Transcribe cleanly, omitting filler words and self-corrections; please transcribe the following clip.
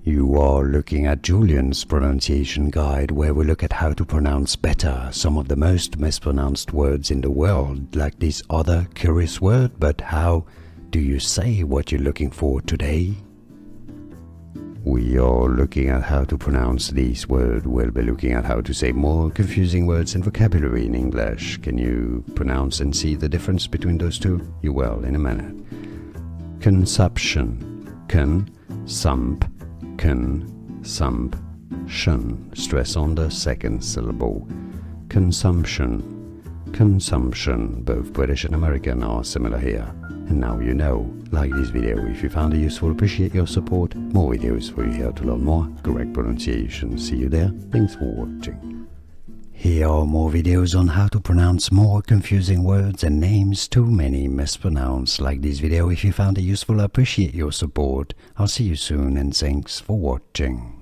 You are looking at Julian's pronunciation guide, where we look at how to pronounce better some of the most mispronounced words in the world, like this other curious word. But how do you say what you're looking for today? We are looking at how to pronounce this word. We'll be looking at how to say more confusing words and vocabulary in English. Can you pronounce and see the difference between those two? You will in a minute. Consumption. Consumption. Stress on the second syllable. Consumption. Both British and American are similar here. And now you know. Like this video if you found it useful. Appreciate your support. More videos for you here to learn more correct pronunciation. See you there. Thanks for watching. Here are more videos on how to pronounce more confusing words and names too many mispronounced. Like this video if you found it useful. Appreciate your support. I'll see you soon and thanks for watching.